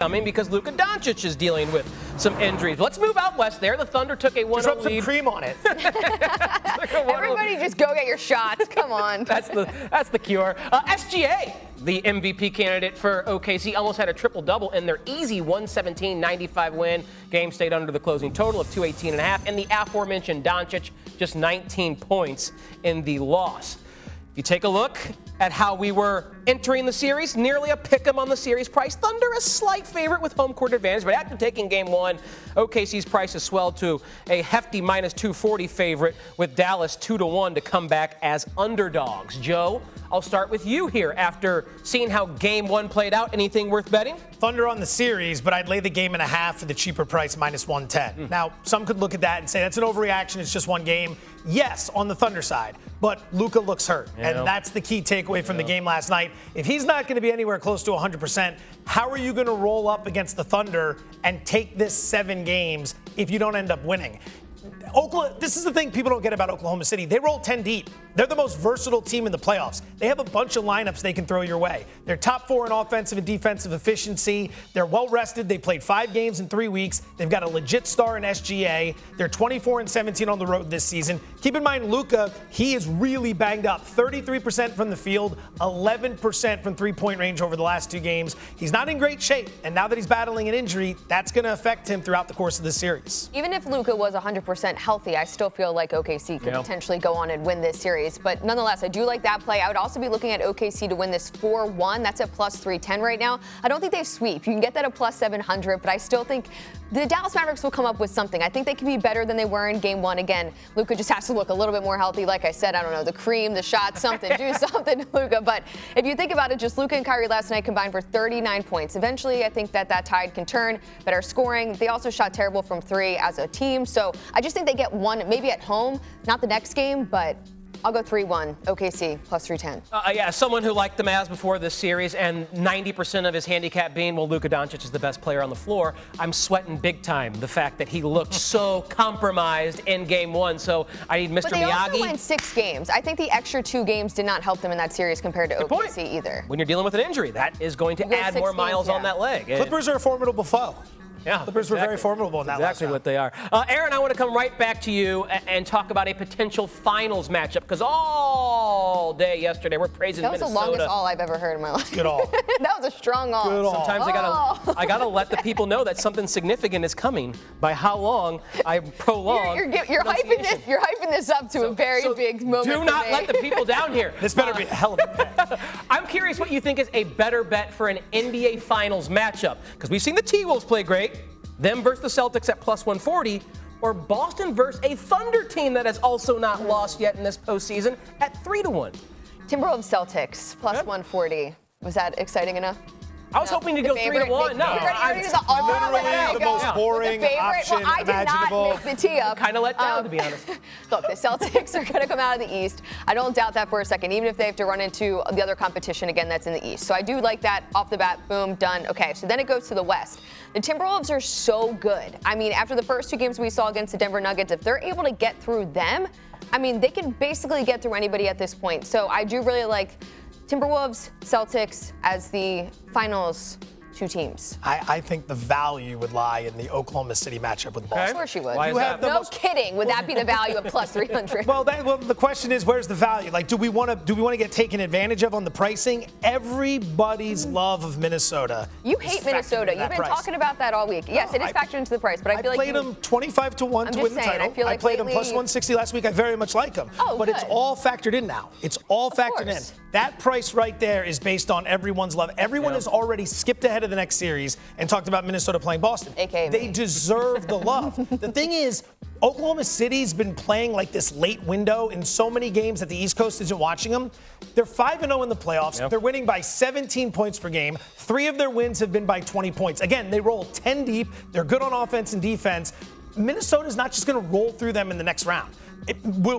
coming because Luka Doncic is dealing with some injuries. Let's move out west there. The Thunder took a 1-0 lead. Just rub some cream on it. Everybody just go get your shots. Come on. That's the cure. SGA, the MVP candidate for OKC, almost had a triple-double in their easy 117-95 win. Game stayed under the closing total of 218.5. And the aforementioned Doncic, just 19 points in the loss. If you take a look at how we were entering the series, nearly a pick-em on the series price. Thunder a slight favorite with home court advantage, but after taking game one, OKC's price has swelled to a hefty minus 240 favorite with Dallas 2-1 to come back as underdogs. Joe, I'll start with you here after seeing how game one played out. Anything worth betting? Thunder on the series, but I'd lay the game and a half for the cheaper price, minus 110. Now, some could look at that and say that's an overreaction. It's just one game. Yes, on the Thunder side, but Luka looks hurt, and that's the key takeaway from the game last night. If he's not going to be anywhere close to 100%, how are you going to roll up against the Thunder and take this 7 games if you don't end up winning? This is the thing people don't get about Oklahoma City. They roll 10 deep. They're the most versatile team in the playoffs. They have a bunch of lineups they can throw your way. They're top 4 in offensive and defensive efficiency. They're well rested. They played 5 games in 3 weeks. They've got a legit star in SGA. They're 24-17 on the road this season. Keep in mind, Luka, he is really banged up. 33% from the field, 11% from three-point range over the last 2 games. He's not in great shape, and now that he's battling an injury, that's going to affect him throughout the course of the series. Even if Luka was 100% healthy, I still feel like OKC could potentially go on and win this series. But nonetheless, I do like that play. I would also be looking at OKC to win this 4-1. That's at plus 310 right now. I don't think they sweep. You can get that at plus 700, but I still think the Dallas Mavericks will come up with something. I think they can be better than they were in game one. Again, Luka just has to look a little bit more healthy. Like I said, I don't know, the cream, the shot, something. Do something to Luka. But if you think about it, just Luka and Kyrie last night combined for 39 points. Eventually, I think that tide can turn. Better scoring. They also shot terrible from 3 as a team. So I just think they get one, maybe at home, not the next game, but I'll go 3-1, OKC, plus 310. Yeah, someone who liked the Mavs before this series and 90% of his handicap being, well, Luka Doncic is the best player on the floor. I'm sweating big time the fact that he looked so compromised in game one. So I need Mr. But they Miyagi. also won 6 games. I think the extra 2 games did not help them in that series compared to OKC either. When you're dealing with an injury, that is going to add more miles on that leg. Clippers are a formidable foe. Yeah, Clippers were very formidable in that last round. Exactly what they are. Erin, I want to come right back to you and talk about a potential finals matchup, because all day yesterday we're praising Minnesota. That was the longest all I've ever heard in my life. Good all. That was a strong all. Good all. Sometimes I gotta let the people know that something significant is coming by how long I prolong. You're hyping this up to a very big moment. Do not let the people down here. This better be a hell of a bet. I'm curious what you think is a better bet for an NBA Finals matchup, because we've seen the T-Wolves play great. Them versus the Celtics at plus 140, or Boston versus a Thunder team that has also not lost yet in this postseason at 3-1. Timberwolves Celtics plus 140. Was that exciting enough? I was hoping to go 3-1. No, literally the most boring option I did imaginable. not make the tee up. Kind of let down, to be honest. Look, the Celtics are going to come out of the East. I don't doubt that for a second, even if they have to run into the other competition again that's in the East. So I do like that off the bat. Boom, done. Okay, so then it goes to the West. The Timberwolves are so good. I mean, after the first 2 games we saw against the Denver Nuggets, if they're able to get through them, I mean, they can basically get through anybody at this point. So I do really like Timberwolves, Celtics as the finals 2 teams. I think the value would lie in the Oklahoma City matchup with Boston. Of course you would. Why is that? No kidding. Would that be the value of plus 300? Well, the question is, where's the value? Like, do we want to get taken advantage of on the pricing? Everybody's love of Minnesota. You hate Minnesota. You've been talking about that all week. Yes, it is factored into the price, but I feel like I played them 25-1 to win the title. I played them plus 160 last week. I very much like them. But it's all factored in now. It's all factored in. That price right there is based on everyone's love. Everyone has already skipped ahead of the next series and talked about Minnesota playing Boston. They deserve the love. The thing is, Oklahoma City's been playing like this late window in so many games that the East Coast isn't watching them. They're 5-0 in the playoffs. They're winning by 17 points per game. 3 of their wins have been by 20 points. Again, they roll 10 deep. They're good on offense and defense. Minnesota's not just going to roll through them in the next round.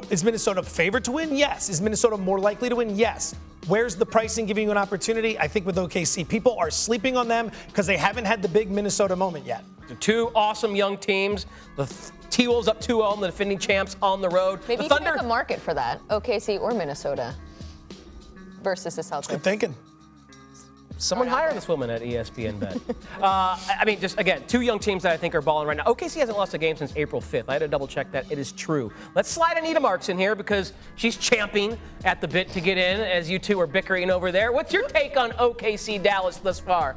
Is Minnesota favored to win? Yes. Is Minnesota more likely to win? Yes. Where's the pricing giving you an opportunity? I think with OKC, people are sleeping on them because they haven't had the big Minnesota moment yet. 2 awesome young teams. The T-Wolves up 2-0, the defending champs on the road. Maybe you can make a market for that, OKC or Minnesota versus the Celtics. Good thinking. Someone hire this woman at ESPN Bet. I mean, just again, two young teams that I think are balling right now. OKC hasn't lost a game since April 5th. I had to double check that. It is true. Let's slide Anita Marks in here because she's champing at the bit to get in as you two are bickering over there. What's your take on OKC Dallas thus far?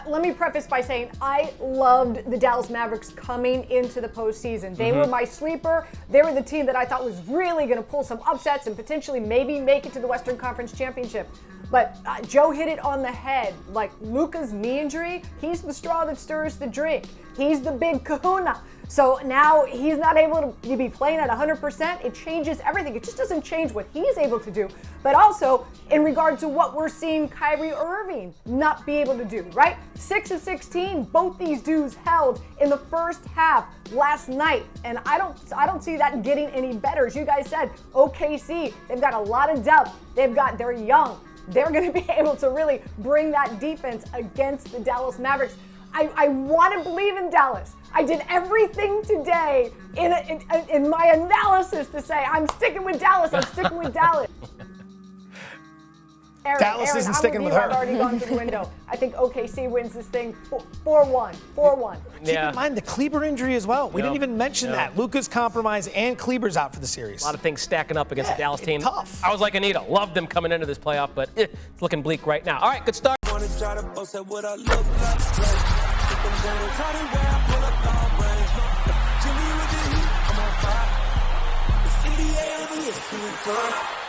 Let me preface by saying I loved the Dallas Mavericks coming into the postseason. They were my sleeper. They were the team that I thought was really going to pull some upsets and potentially maybe make it to the Western Conference Championship. But Joe hit it on the head. Like Luka's knee injury, he's the straw that stirs the drink. He's the big kahuna. So now he's not able to be playing at 100%. It changes everything. It just doesn't change what he's able to do. But also in regard to what we're seeing Kyrie Irving not be able to do, right? 6 of 16, both these dudes held in the first half last night. And I don't see that getting any better. As you guys said, OKC, they've got a lot of depth. They're young. They're going to be able to really bring that defense against the Dallas Mavericks. I want to believe in Dallas. I did everything today in my analysis to say, I'm sticking with Dallas. I'm sticking with Dallas. Dallas isn't sticking with her. I've already gone to the window. I think OKC wins this thing 4-1. 4-1. Keep in mind the Kleber injury as well. We didn't even mention that. Luka's compromised and Kleber's out for the series. A lot of things stacking up against the Dallas team. Tough. I was like Anita, loved them coming into this playoff, but it's looking bleak right now. All right, good start. NBA